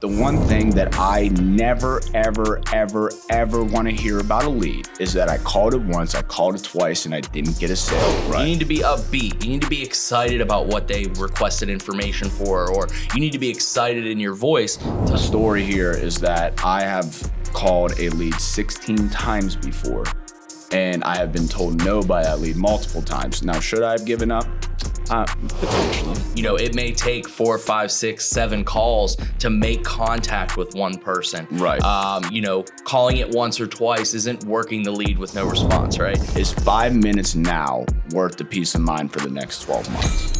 The one thing that I never, ever want to hear about a lead is that I called it once, I called it twice, and I didn't get a sale. Right. You need to be upbeat. You need to be excited about what they requested information for, or you need to be excited in your voice. The story here is that I have called a lead 16 times before, and I have been told no by that lead multiple times. Now, should I have given up? Potentially. You know, it may take 4, 5, 6, 7 calls to make contact with one person. Right. You know, calling it once or twice isn't working the lead with no response, right? Is 5 minutes now worth the peace of mind for the next 12 months?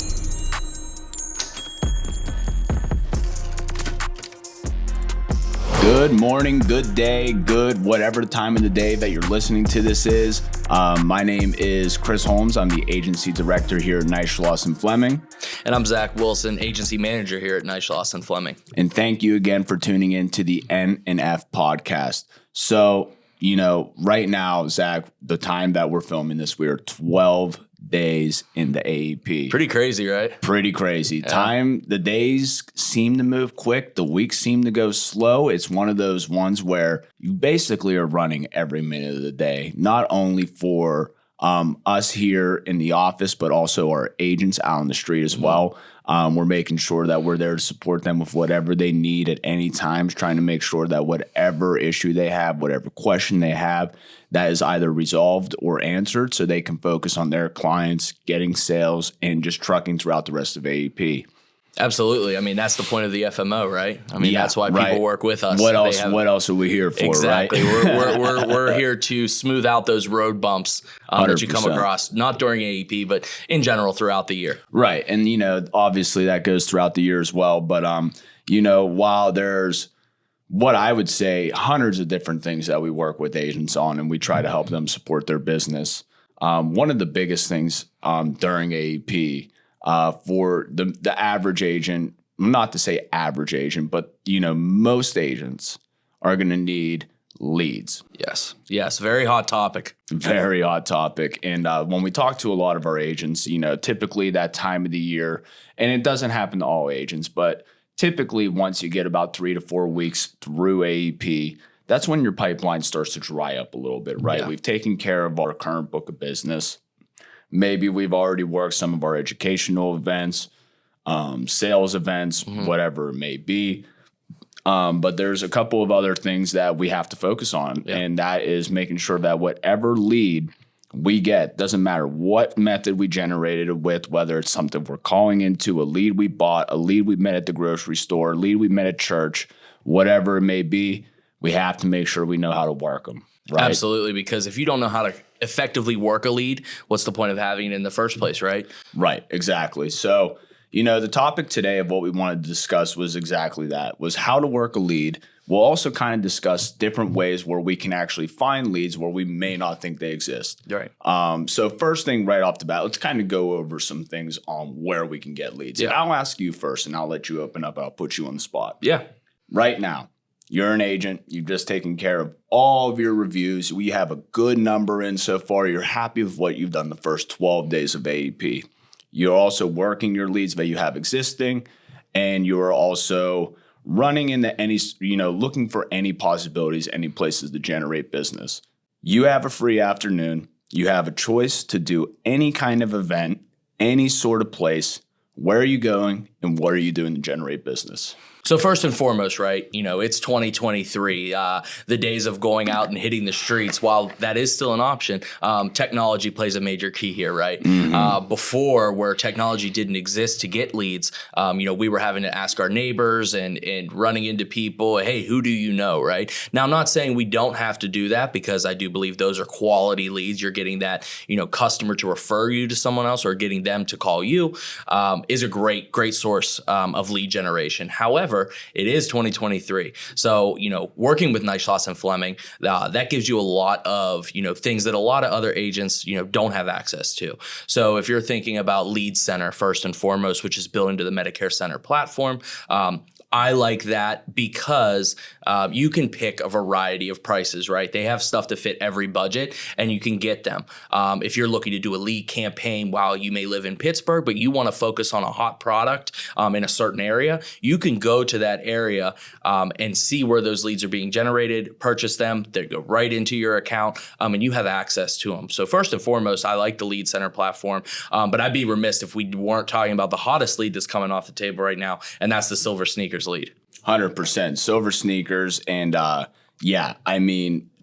Good morning, good day, good whatever time of the day that you're listening to this is. My name is Chris Holmes. I'm the agency director here at Neisschloss & Fleming. And I'm Zach Wilson, agency manager here at Neisschloss & Fleming. And thank you again for tuning in to the N&F podcast. So, you know, right now, Zach, the time that we're filming this, we are 12 days in the AEP. Pretty crazy, right? Pretty crazy. Yeah. The days seem to move quick. The weeks seem to go slow. It's one of those ones where you basically are running every minute of the day, not only for us here in the office, but also our agents out on the street as well. We're making sure that we're there to support them with whatever they need at any time, trying to make sure that whatever issue they have, whatever question they have, that is either resolved or answered so they can focus on their clients, getting sales, and just trucking throughout the rest of AEP. Absolutely. I mean, that's the point of the FMO, right? I mean, that's why people work with us. What else are we here for, exactly. Right? We're here to smooth out those road bumps that you come across, not during AEP, but in general throughout the year. Right. And, you know, obviously that goes throughout the year as well. But, you know, while there's what I would say hundreds of different things that we work with agents on and we try to help them support their business, one of the biggest things during AEP for the average agent, not to say average agent, but, you know, most agents are going to need leads. Yes. Very hot topic. Very hot topic. And when we talk to a lot of our agents, you know, typically that time of the year, and it doesn't happen to all agents, but typically once you get about 3 to 4 weeks through AEP, that's when your pipeline starts to dry up a little bit, right? Yeah. We've taken care of our current book of business. Maybe we've already worked some of our educational events, sales events, whatever it may be. But there's a couple of other things that we have to focus on, and that is making sure that whatever lead we get, doesn't matter what method we generated it with, whether it's something we're calling into, a lead we bought, a lead we met at the grocery store, a lead we met at church, whatever it may be, we have to make sure we know how to work them. Right? Absolutely, because if you don't know how to effectively work a lead, what's the point of having it in the first place, right? Right, exactly. So, you know, the topic today of what we wanted to discuss was exactly that, was how to work a lead. We'll also kind of discuss different ways where we can actually find leads where we may not think they exist. Right. So first thing right off the bat, let's kind of go over some things on where we can get leads. Yeah. And I'll ask you first, and I'll let you open up. I'll put you on the spot. Yeah. Right now, you're an agent. You've just taken care of all of your reviews. We have a good number in so far. You're happy with what you've done the first 12 days of AEP. You're also working your leads that you have existing, and you're also running into any, you know, looking for any possibilities, any places to generate business. You have a free afternoon. You have a choice to do any kind of event, any sort of place. Where are you going, and what are you doing to generate business? So first and foremost, right, you know, it's 2023, the days of going out and hitting the streets. While that is still an option, technology plays a major key here, right? Before, where technology didn't exist to get leads, you know, we were having to ask our neighbors and running into people, hey, who do you know, right? Now, I'm not saying we don't have to do that, because I do believe those are quality leads. You're getting that, you know, customer to refer you to someone else or getting them to call you is a great source of lead generation. However, it is 2023. So, you know, working with Neisschloss & Fleming, that gives you a lot of, you know, things that a lot of other agents, you know, don't have access to. So if you're thinking about Lead Center first and foremost, which is built into the Medicare Center platform, I like that because you can pick a variety of prices, right? They have stuff to fit every budget and you can get them. If you're looking to do a lead campaign while you may live in Pittsburgh, but you want to focus on a hot product in a certain area, you can go to that area and see where those leads are being generated, purchase them, they go right into your account, and you have access to them. So first and foremost, I like the Lead Center platform, but I'd be remiss if we weren't talking about the hottest lead that's coming off the table right now, and that's the Silver Sneakers lead. 100% Silver Sneakers. And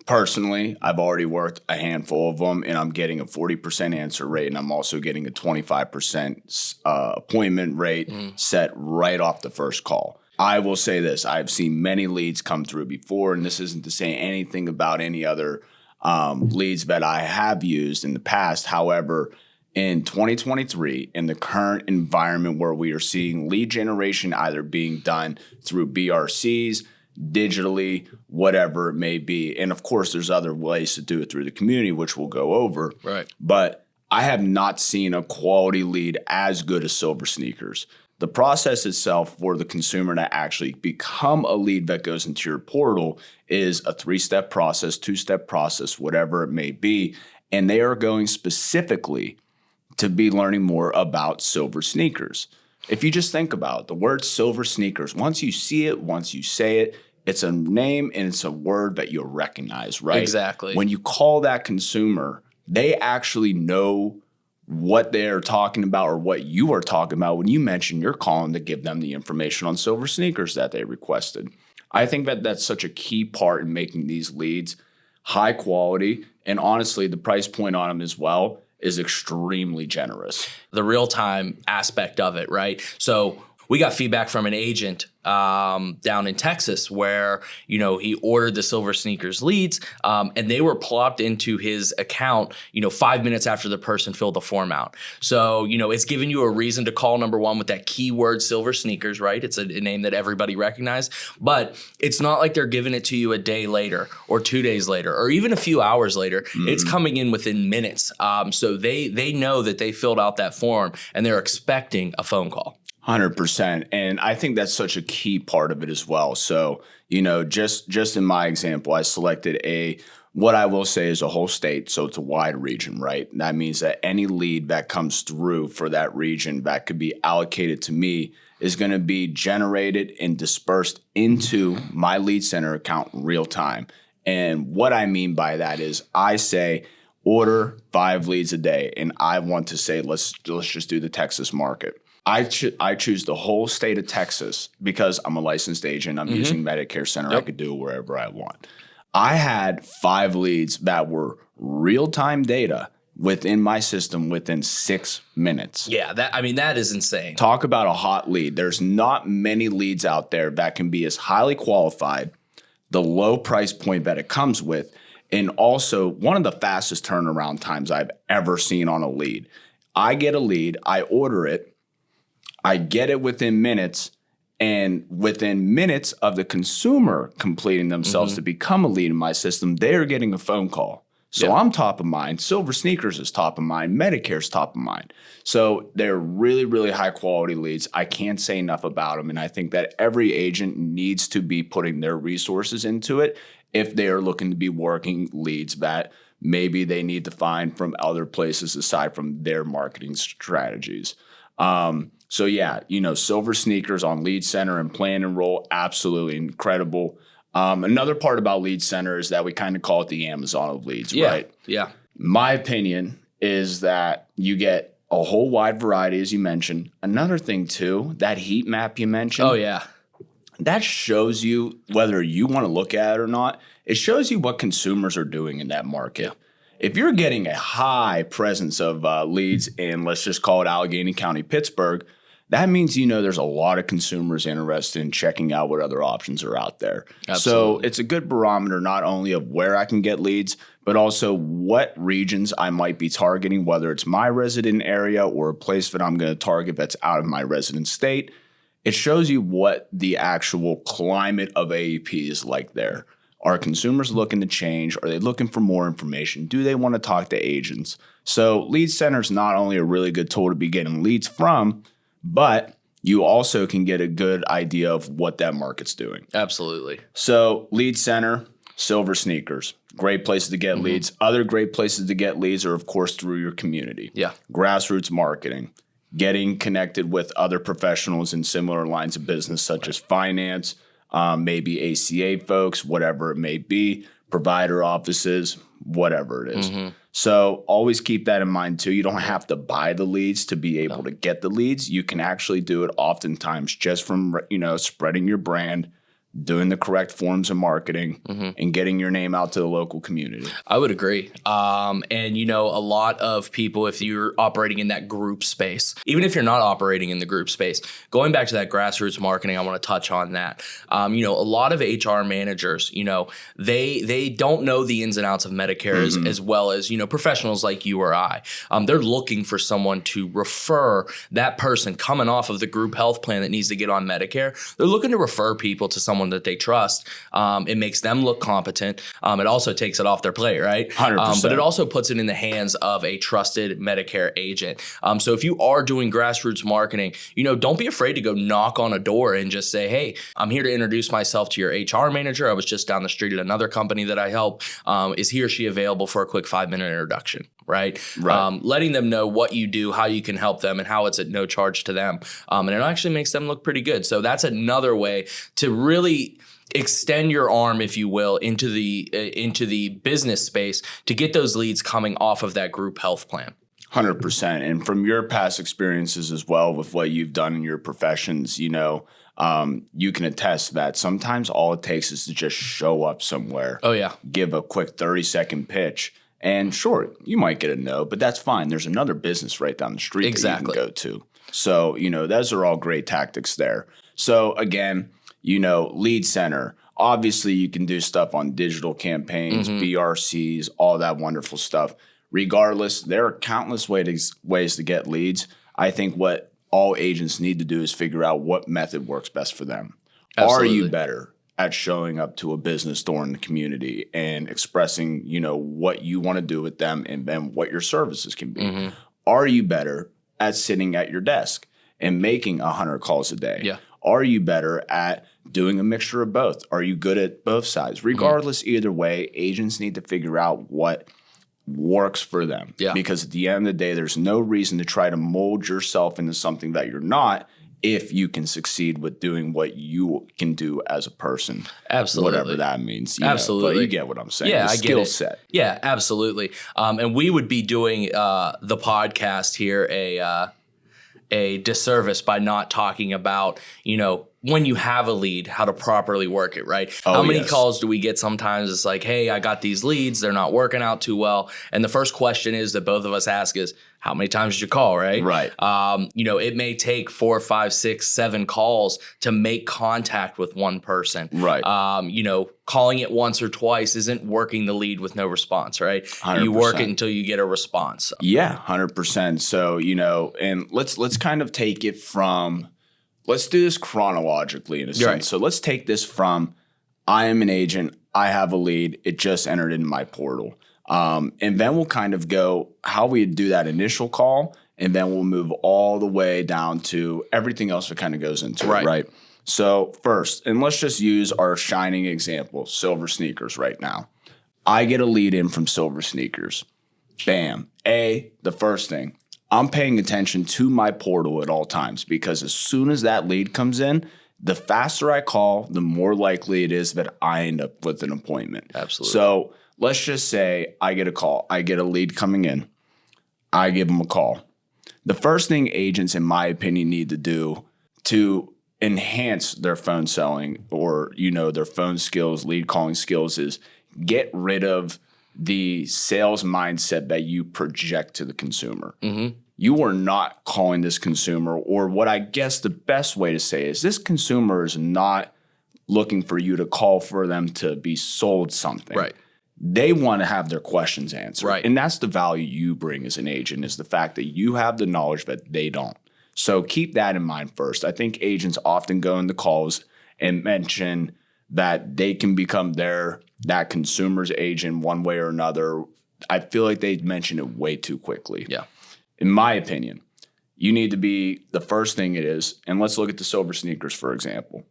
personally, I've already worked a handful of them and I'm getting a 40% answer rate. And I'm also getting a 25% appointment rate set right off the first call. I will say this. I've seen many leads come through before, and this isn't to say anything about any other leads that I have used in the past. However, in 2023, in the current environment where we are seeing lead generation either being done through BRCs, digitally, whatever it may be. And of course, there's other ways to do it through the community, which we'll go over. Right. But I have not seen a quality lead as good as Silver Sneakers. The process itself for the consumer to actually become a lead that goes into your portal is a 3-step process, 2-step process, whatever it may be. And they are going specifically to be learning more about Silver Sneakers. If you just think about it, the word Silver Sneakers, once you see it, once you say it, it's a name and it's a word that you'll recognize, right? Exactly. When you call that consumer, they actually know what they're talking about or what you are talking about when you mention you're calling to give them the information on Silver Sneakers that they requested. I think that that's such a key part in making these leads high quality, and honestly, the price point on them as well is extremely generous. The real-time aspect of it, right? So we got feedback from an agent down in Texas where, he ordered the Silver Sneakers leads and they were plopped into his account, 5 minutes after the person filled the form out. So, it's giving you a reason to call, number one, with that keyword Silver Sneakers, right? It's a name that everybody recognizes, but it's not like they're giving it to you a day later or 2 days later or even a few hours later. It's coming in within minutes. So they know that they filled out that form and they're expecting a phone call. 100%. And I think that's such a key part of it as well. So, just in my example, I selected what I will say is a whole state. So it's a wide region, right? That means that any lead that comes through for that region that could be allocated to me is going to be generated and dispersed into my Lead Center account in real time. And what I mean by that is I say, order 5 leads a day. And I want to say, let's just do the Texas market. I choose the whole state of Texas because I'm a licensed agent. I'm using Medicare Center. Yep. I could do it wherever I want. I had 5 leads that were real-time data within my system within 6 minutes. Yeah, that is insane. Talk about a hot lead. There's not many leads out there that can be as highly qualified, the low price point that it comes with, and also one of the fastest turnaround times I've ever seen on a lead. I get a lead, I order it, I get it within minutes, and within minutes of the consumer completing themselves to become a lead in my system, they're getting a phone call. So I'm top of mind. Silver Sneakers is top of mind. Medicare's top of mind. So they're really, really high quality leads. I can't say enough about them. And I think that every agent needs to be putting their resources into it if they are looking to be working leads that maybe they need to find from other places aside from their marketing strategies. So yeah, Silver Sneakers on Lead Center and Plan and Roll, absolutely incredible. Another part about Lead Center is that we kind of call it the Amazon of leads, right? Yeah. My opinion is that you get a whole wide variety, as you mentioned. Another thing too, that heat map you mentioned. Oh yeah. That shows you whether you want to look at it or not. It shows you what consumers are doing in that market. Yeah. If you're getting a high presence of leads in, let's just call it Allegheny County, Pittsburgh, that means, there's a lot of consumers interested in checking out what other options are out there. Absolutely. So it's a good barometer not only of where I can get leads, but also what regions I might be targeting, whether it's my resident area or a place that I'm going to target that's out of my resident state. It shows you what the actual climate of AEP is like there. Are consumers looking to change? Are they looking for more information? Do they want to talk to agents? So Lead Center is not only a really good tool to be getting leads from, but you also can get a good idea of what that market's doing. Absolutely. So lead center, Silver Sneakers, great places to get leads. Other great places to get leads are, of course, through your community. Yeah. Grassroots Marketing, getting connected with other professionals in similar lines of business, such as finance, maybe ACA folks, whatever it may be, provider offices, whatever it is. So always keep that in mind too. You don't have to buy the leads to be able to get the leads. You can actually do it oftentimes just from, spreading your brand, doing the correct forms of marketing, and getting your name out to the local community. I would agree. And, a lot of people, if you're operating in that group space, even if you're not operating in the group space, going back to that grassroots marketing, I want to touch on that. A lot of HR managers, they don't know the ins and outs of Medicare as well as, professionals like you or I. They're looking for someone to refer that person coming off of the group health plan that needs to get on Medicare. They're looking to refer people to someone that they trust. It makes them look competent. It also takes it off their plate, right? 100%. But it also puts it in the hands of a trusted Medicare agent. So if you are doing grassroots marketing, don't be afraid to go knock on a door and just say, hey, I'm here to introduce myself to your HR manager. I was just down the street at another company that I help. Is he or she available for a quick 5-minute introduction? Right. Letting them know what you do, how you can help them, and how it's at no charge to them. And it actually makes them look pretty good. So that's another way to really extend your arm, if you will, into the business space to get those leads coming off of that group health plan. 100%. And from your past experiences as well with what you've done in your professions, you can attest that sometimes all it takes is to just show up somewhere. Oh, yeah. Give a quick 30-second pitch. And sure, you might get a no, but that's fine. There's another business right down the street that you can go to. So, those are all great tactics there. So again, lead center. Obviously, you can do stuff on digital campaigns, BRCs, all that wonderful stuff. Regardless, there are countless ways to get leads. I think what all agents need to do is figure out what method works best for them. Absolutely. Are you better at showing up to a business store in the community and expressing, what you want to do with them and then what your services can be? Are you better at sitting at your desk and making 100 calls a day? Yeah. Are you better at doing a mixture of both? Are you good at both sides? Regardless, either way, agents need to figure out what works for them. Yeah. Because at the end of the day, there's no reason to try to mold yourself into something that you're not if you can succeed with doing what you can do as a person. Absolutely. Whatever that means. Absolutely. But you get what I'm saying. Yeah, I get it. Set. Yeah, absolutely. And we would be doing the podcast here a disservice by not talking about, when you have a lead, how to properly work it, right? How many calls do we get sometimes? It's like, hey, I got these leads. They're not working out too well. And the first question is that both of us ask is, how many times did you call, right? Right. It may take 4, 5, 6, 7 calls to make contact with one person. Right. Calling it once or twice isn't working the lead with no response, right? 100%. You work it until you get a response. Yeah, 100%. So, and let's kind of take it from, let's do this chronologically in a sense. Right. So let's take this from, I am an agent, I have a lead, it just entered into my portal. And then we'll kind of go how we do that initial call, and then we'll move all the way down to everything else that kind of goes into it, right? So first, and let's just use our shining example, Silver Sneakers right now. I get a lead in from Silver Sneakers. Bam. The first thing, I'm paying attention to my portal at all times, because as soon as that lead comes in, the faster I call, the more likely it is that I end up with an appointment. Absolutely. So let's just say I get a call. I get a lead coming in. I give them a call. The first thing agents, in my opinion, need to do to enhance their phone selling or, their phone skills, lead calling skills, is get rid of the sales mindset that you project to the consumer. You are not calling this consumer, or what I guess the best way to say is this consumer is not looking for you to call for them to be sold something. Right. They want to have their questions answered. Right. And that's the value you bring as an agent, is the fact that you have the knowledge that they don't. So keep that in mind first. I think agents often go into calls and mention that they can become that consumer's agent one way or another. I feel like they mention it way too quickly. Yeah. In my opinion, you need to be, the first thing it is, and let's look at the silver sneakers, for example.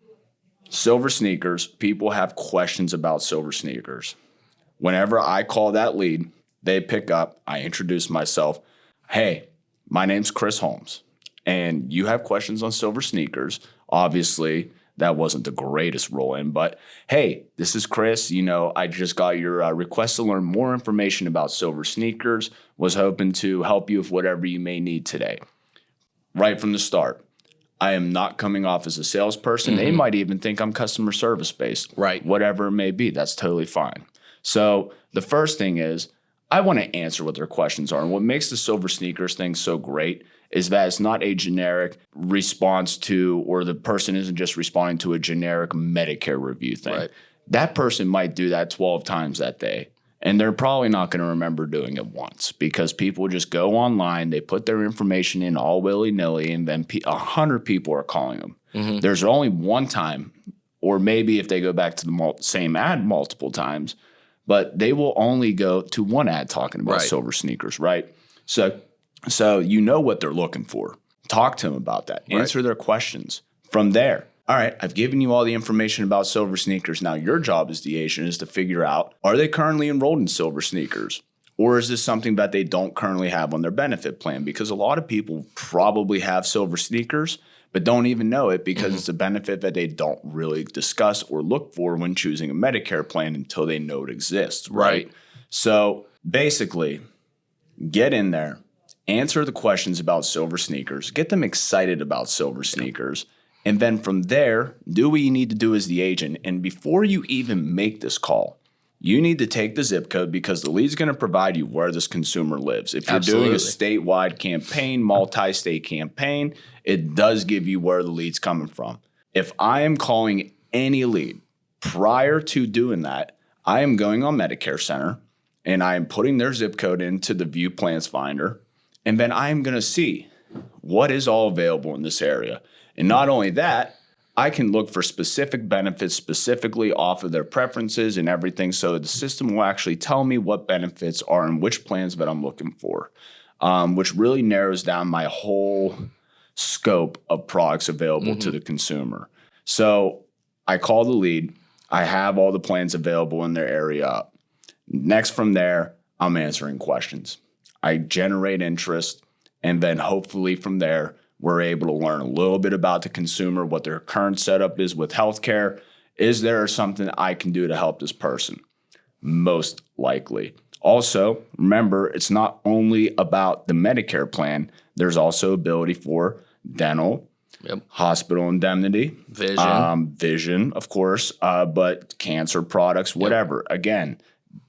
Silver sneakers, people have questions about silver sneakers. Whenever I call that lead, they pick up, I introduce myself. Hey, my name's Chris Holmes, and you have questions on silver sneakers. Obviously, that wasn't the greatest roll-in, but hey, this is Chris. I just got your request to learn more information about silver sneakers. Was hoping to help you with whatever you may need today. Right from the start, I am not coming off as a salesperson. They might even think I'm customer service based. Right. Whatever it may be, that's totally fine. So the first thing is, I want to answer what their questions are. And what makes the silver sneakers thing so great is that it's not a generic response to, or the person isn't just responding to a generic Medicare review thing. Right. That person might do that 12 times that day. And they're probably not going to remember doing it once, because people just go online, they put their information in all willy-nilly, and then 100 people are calling them. There's only one time, or maybe if they go back to the same ad multiple times, but they will only go to one ad talking about silver sneakers, right? So you know what they're looking for. Talk to them about that. Answer their questions. From there, all right, I've given you all the information about silver sneakers. Now your job as the agent is to figure out, are they currently enrolled in silver sneakers? Or is this something that they don't currently have on their benefit plan? Because a lot of people probably have silver sneakers, but don't even know it, because it's a benefit that they don't really discuss or look for when choosing a Medicare plan until they know it exists, right? So basically, get in there, answer the questions about silver sneakers, get them excited about silver sneakers, and then from there, do what you need to do as the agent. And before you even make this call, you need to take the zip code, because the lead's going to provide you where this consumer lives. If you're doing a statewide campaign, multi-state campaign, it does give you where the lead's coming from. If I am calling any lead, prior to doing that, I am going on Medicare Center and I am putting their zip code into the View Plans Finder. And then I am going to see what is all available in this area. And not only that, I can look for specific benefits specifically off of their preferences and everything. So the system will actually tell me what benefits are in which plans that I'm looking for, which really narrows down my whole scope of products available to the consumer. So I call the lead. I have all the plans available in their area. Next from there, I'm answering questions. I generate interest, and then hopefully from there, we're able to learn a little bit about the consumer, what their current setup is with healthcare. Is there something I can do to help this person? Most likely. Also, remember, it's not only about the Medicare plan. There's also ability for dental, hospital indemnity, vision, of course, but cancer products, whatever. Again,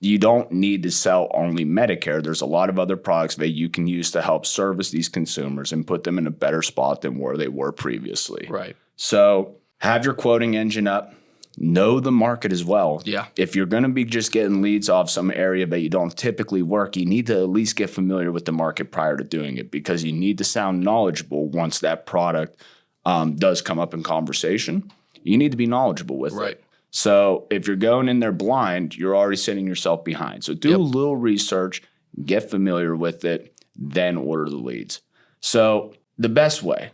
you don't need to sell only Medicare. There's a lot of other products that you can use to help service these consumers and put them in a better spot than where they were previously. Right. So have your quoting engine up. Know the market as well. Yeah. If you're going to be just getting leads off some area that you don't typically work, you need to at least get familiar with the market prior to doing it, because you need to sound knowledgeable once that product does come up in conversation. You need to be knowledgeable with it. So if you're going in there blind, you're already setting yourself behind. So do a little research, get familiar with it, then order the leads. So the best way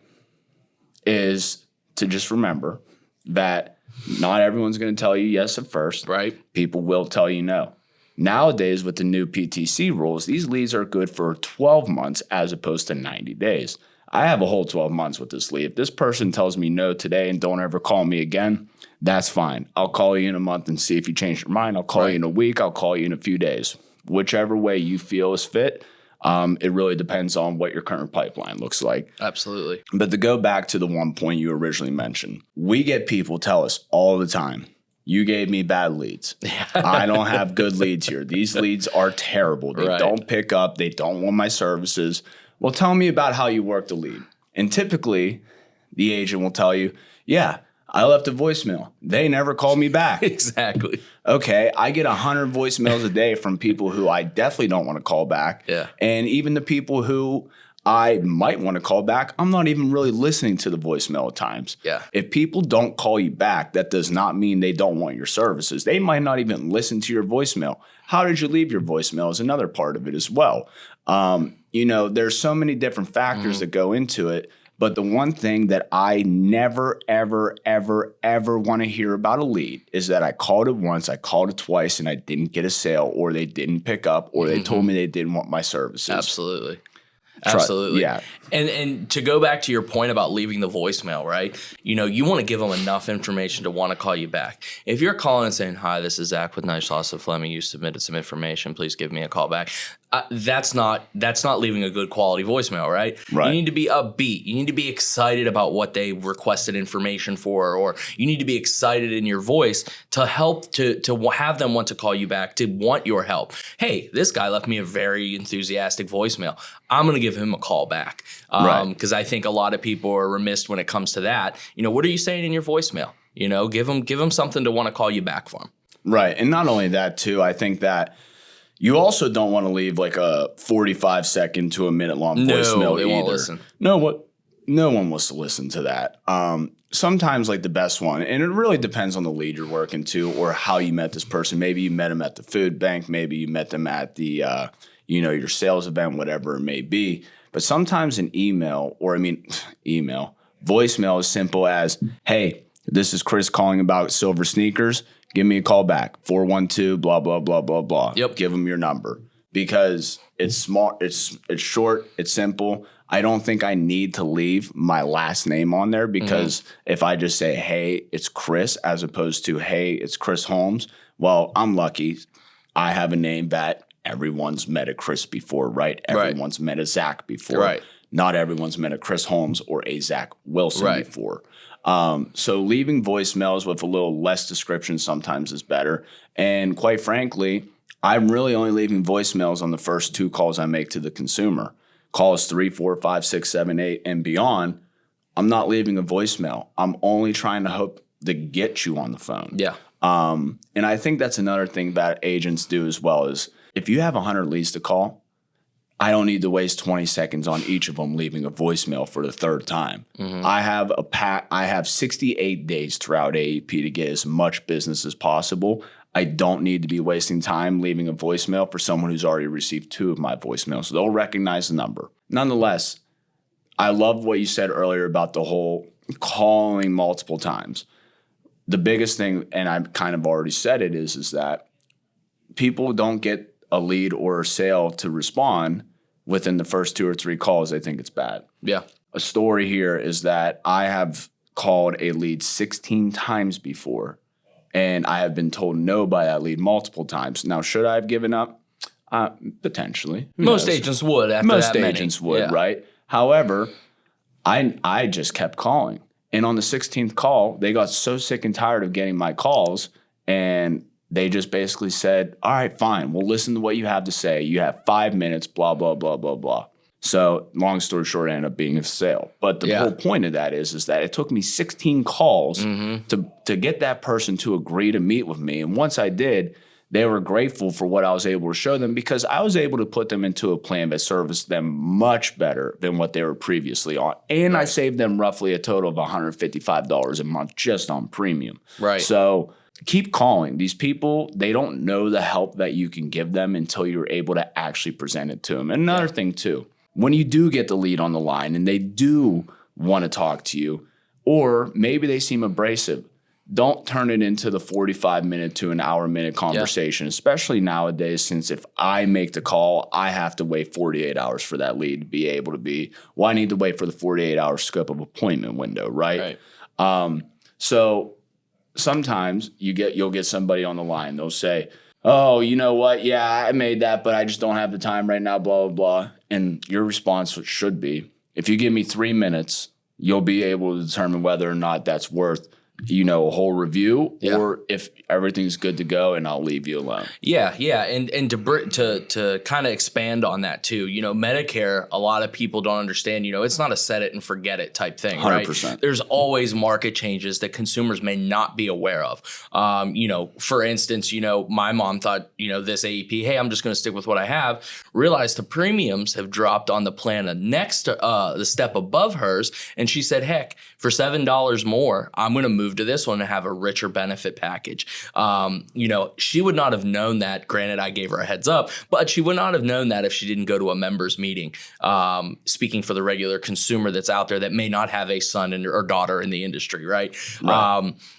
is to just remember that not everyone's going to tell you yes at first. Right. People will tell you no. Nowadays, with the new PTC rules, these leads are good for 12 months as opposed to 90 days. I have a whole 12 months with this lead. If this person tells me no today and don't ever call me again, that's fine. I'll call you in a month and see if you change your mind. I'll call you in a week. I'll call you in a few days. Whichever way you feel is fit. It really depends on what your current pipeline looks like. Absolutely. But to go back to the one point you originally mentioned, we get people tell us all the time, you gave me bad leads. I don't have good leads here. These leads are terrible. They don't pick up. They don't want my services. Well, tell me about how you work the lead. And typically, the agent will tell you, yeah, I left a voicemail. They never called me back. Exactly. Okay, I get 100 voicemails a day from people who I definitely don't want to call back. Yeah. And even the people who I might want to call back. I'm not even really listening to the voicemail at times. Yeah. If people don't call you back, that does not mean they don't want your services. They might not even listen to your voicemail. How did you leave your voicemail is another part of it as well. There's so many different factors that go into it. But the one thing that I never, ever, ever, ever want to hear about a lead is that I called it once, I called it twice, and I didn't get a sale, or they didn't pick up, or they told me they didn't want my services. Absolutely. Absolutely. Yeah. And to go back to your point about leaving the voicemail, right? You want to give them enough information to want to call you back. If you're calling and saying, "Hi, this is Zach with Nice Loss of Fleming. You submitted some information. Please give me a call back." That's not leaving a good quality voicemail, right? Right. You need to be upbeat. You need to be excited about what they requested information for, or you need to be excited in your voice to help to have them want to call you back, to want your help. Hey, this guy left me a very enthusiastic voicemail. I'm going to give him a call back. Because I think a lot of people are remiss when it comes to that. What are you saying in your voicemail? Give them something to want to call you back from. Right. And not only that, too, I think that you also don't want to leave like a 45-second to a minute-long voicemail they either. Won't listen. No one wants to listen to that. Sometimes like the best one, and it really depends on the lead you're working to or how you met this person. Maybe you met them at the food bank. Maybe you met them at the, your sales event, whatever it may be. But sometimes an voicemail is simple as, "Hey, this is Chris calling about silver sneakers. Give me a call back, 412, blah, blah, blah, blah, blah." Yep. Give them your number because it's smart. It's short. It's simple. I don't think I need to leave my last name on there because if I just say, "Hey, it's Chris," as opposed to, "Hey, it's Chris Holmes," well, I'm lucky. I have a name that everyone's met a Chris before, right? Everyone's met a Zach before. Right. Not everyone's met a Chris Holmes or a Zach Wilson before. So leaving voicemails with a little less description sometimes is better. And quite frankly, I'm really only leaving voicemails on the first 2 calls I make to the consumer. Calls 3, 4, 5, 6, 7, 8, and beyond, I'm not leaving a voicemail. I'm only trying to hope to get you on the phone. Yeah. And I think that's another thing that agents do as well is if you have 100 leads to call, I don't need to waste 20 seconds on each of them leaving a voicemail for the 3rd time. I have 68 days throughout AEP to get as much business as possible. I don't need to be wasting time leaving a voicemail for someone who's already received 2 of my voicemails. So they'll recognize the number. Nonetheless, I love what you said earlier about the whole calling multiple times. The biggest thing, and I've kind of already said it, is that people don't get a lead or a sale to respond within the first 2 or 3 calls. They think it's bad. Yeah. A story here is that I have called a lead 16 times before, and I have been told no by that lead multiple times. Now, should I have given up? Potentially. Most agents would after that many. Most agents would, right? However, I just kept calling. And on the 16th call, they got so sick and tired of getting my calls, and they just basically said, "All right, fine. We'll listen to what you have to say. You have 5 minutes, blah, blah, blah, blah, blah." So long story short, it ended up being a sale. But the whole point of that is that it took me 16 calls to get that person to agree to meet with me. And once I did, they were grateful for what I was able to show them because I was able to put them into a plan that serviced them much better than what they were previously on. And I saved them roughly a total of $155 a month just on premium. Right. So keep calling. These people, they don't know the help that you can give them until you're able to actually present it to them. And another thing too, when you do get the lead on the line and they do want to talk to you, or maybe they seem abrasive, don't turn it into the 45-minute to an hour-minute conversation, especially nowadays, since if I make the call, I have to wait 48 hours for that lead to be able to be, well, I need to wait for the 48-hour scope of appointment window, right? So sometimes you'll get somebody on the line. They'll say, "Oh, you know what? Yeah, I made that, but I just don't have the time right now, blah, blah, blah." And your response should be, if you give me 3 minutes, you'll be able to determine whether or not that's worth a whole review, Yeah. or if everything's good to go and I'll leave you alone. Yeah, and to kind of expand on that too, Medicare, a lot of people don't understand, it's not a set it and forget it type thing, right? 100%. There's always market changes that consumers may not be aware of. For instance, my mom thought, this AEP, hey, I'm just going to stick with what I have, realized the premiums have dropped on the plan next to the step above hers, and she said, heck, for $7 more, I'm going to move to this one and have a richer benefit package. She would not have known that. Granted, I gave her a heads up, but she would not have known that if she didn't go to a members meeting. Speaking for the regular consumer that's out there that may not have a son or daughter in the industry, right?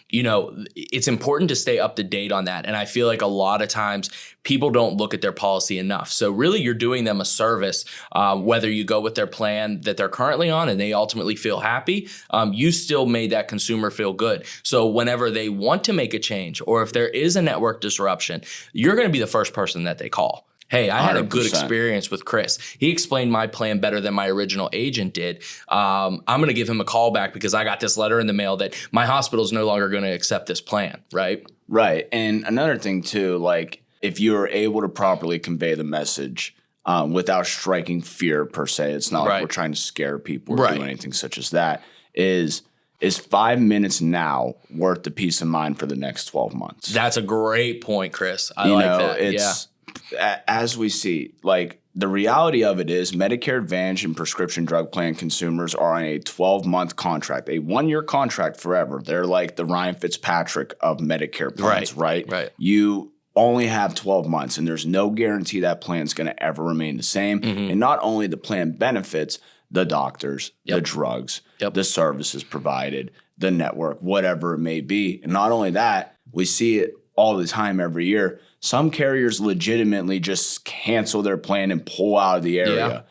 It's important to stay up to date on that. And I feel like a lot of times people don't look at their policy enough. So really you're doing them a service, whether you go with their plan that they're currently on and they ultimately feel happy, you still made that consumer feel good. So whenever they want to make a change, or if there is a network disruption, you're going to be the first person that they call. Hey, I had a good 100%. experience with Chris. He explained my plan better than my original agent did. I'm going to give him a call back because I got this letter in the mail that my hospital is no longer going to accept this plan, right? Right. And another thing too, like if you're able to properly convey the message without striking fear per se, it's not like we're trying to scare people or do anything such as that, is 5 minutes now worth the peace of mind for the next 12 months? That's a great point, Chris. I like that. As we see, like the reality of it is Medicare Advantage and prescription drug plan consumers are on a 12-month contract, a 1-year contract forever. They're like the Ryan Fitzpatrick of Medicare plans, right? You only have 12 months and there's no guarantee that plan's going to ever remain the same. Mm-hmm. And not only the plan benefits, the doctors, the drugs, the services provided, the network, whatever it may be. And not only that, we see it all the time every year. Some carriers legitimately just cancel their plan and pull out of the area.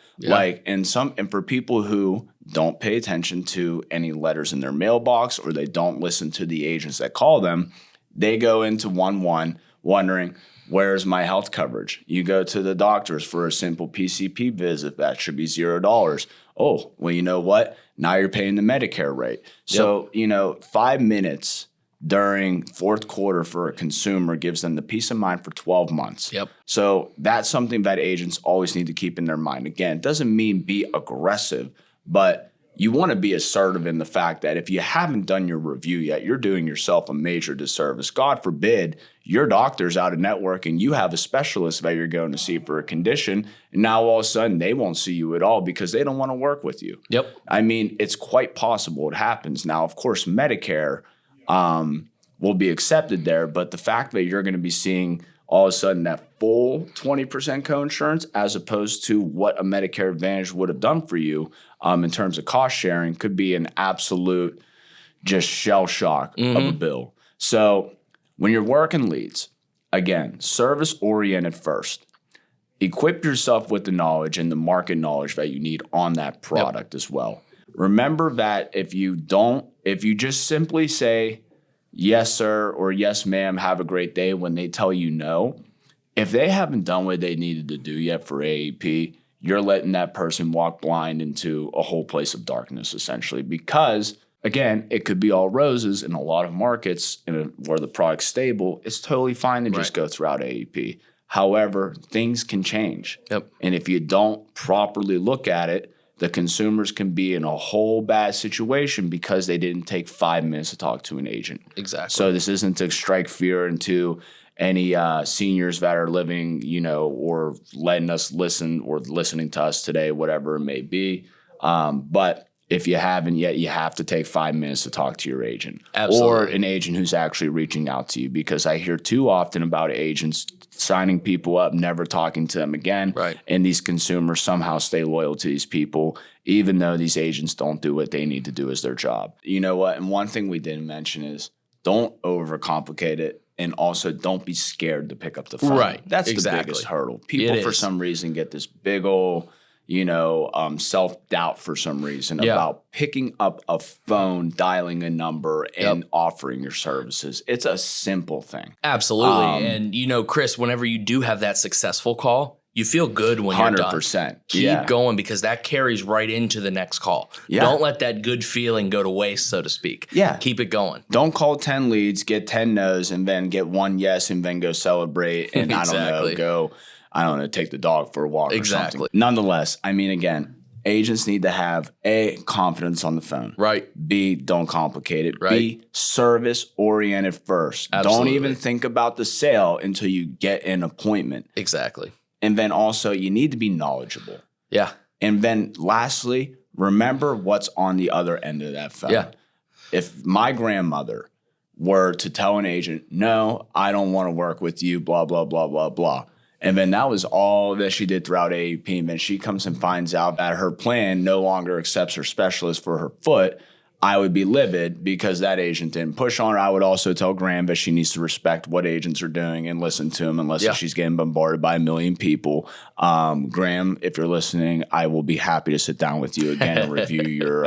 And for people who don't pay attention to any letters in their mailbox, or they don't listen to the agents that call them, they go into 1-1 wondering, where's my health coverage? You go to the doctors for a simple PCP visit, that should be $0. Oh, well, you know what? Now you're paying the Medicare rate. So, 5 minutes during fourth quarter for a consumer gives them the peace of mind for 12 months. So that's something that agents always need to keep in their mind. Again, it doesn't mean be aggressive, but you want to be assertive in the fact that if you haven't done your review yet, you're doing yourself a major disservice. God forbid your doctor's out of network and you have a specialist that you're going to see for a condition, and now all of a sudden they won't see you at all because they don't want to work with you. I mean, it's quite possible it happens. Now, of course, Medicare will be accepted there, but the fact that you're going to be seeing all of a sudden that full 20% coinsurance as opposed to what a Medicare Advantage would have done for you in terms of cost sharing could be an absolute just shell shock of a bill. So when you're working leads, again, service oriented first. Equip yourself with the knowledge and the market knowledge that you need on that product as well. Remember that if you just simply say, yes, sir, or yes, ma'am, have a great day when they tell you no, if they haven't done what they needed to do yet for AAP, you're letting that person walk blind into a whole place of darkness, essentially, because, again, it could be all roses in a lot of markets where the product's stable. It's totally fine to just go throughout AAP. However, things can change. And if you don't properly look at it, the consumers can be in a whole bad situation because they didn't take 5 minutes to talk to an agent. So this isn't to strike fear into any seniors that are living, or letting us listen or listening to us today, whatever it may be. But if you haven't yet, you have to take 5 minutes to talk to your agent or an agent who's actually reaching out to you, because I hear too often about agents signing people up, never talking to them again. And these consumers somehow stay loyal to these people, even though these agents don't do what they need to do as their job. You know what? And one thing we didn't mention is don't overcomplicate it. And also don't be scared to pick up the phone. That's the biggest hurdle. People for some reason get this big old, self-doubt for some reason about picking up a phone, dialing a number, and offering your services. It's a simple thing. Absolutely. And, Chris, whenever you do have that successful call, You feel good when you're done. 100%. Keep going, because that carries right into the next call. Don't let that good feeling go to waste, so to speak. Keep it going. Don't call 10 leads, get 10 no's, and then get 1 yes, and then go celebrate and I don't know, take the dog for a walk or something. Nonetheless, I mean, again, agents need to have A, confidence on the phone. Right. B, don't complicate it. Right. B, service oriented first. Absolutely. Don't even think about the sale until you get an appointment. Exactly. And then also, you need to be knowledgeable. Yeah. And then lastly, remember what's on the other end of that phone. Yeah. If my grandmother were to tell an agent, no, I don't want to work with you, blah, blah, blah, blah, blah. And then that was all that she did throughout AEP. And then she comes and finds out that her plan no longer accepts her specialist for her foot. I would be livid because that agent didn't push on her. I would also tell Graham that she needs to respect what agents are doing and listen to them unless she's getting bombarded by 1 million people. Graham, if you're listening, I will be happy to sit down with you again and review your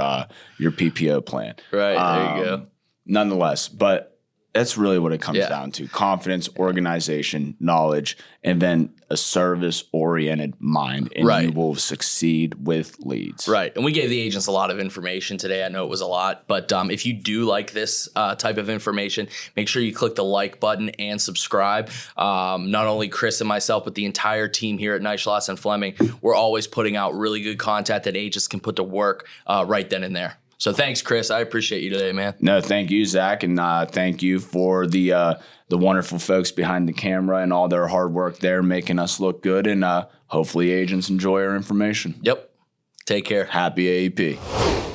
PPO plan. Right, there you go. Nonetheless, but that's really what it comes down to. Confidence, organization, knowledge, and then a service-oriented mind, and you will succeed with leads. Right. And we gave the agents a lot of information today. I know it was a lot, but if you do like this type of information, make sure you click the like button and subscribe. Not only Chris and myself, but the entire team here at Neishloss and Fleming, we're always putting out really good content that agents can put to work right then and there. So thanks, Chris. I appreciate you today, man. No, thank you, Zach, and thank you for the wonderful folks behind the camera and all their hard work there, making us look good, and hopefully agents enjoy our information. Yep. Take care. Happy AEP.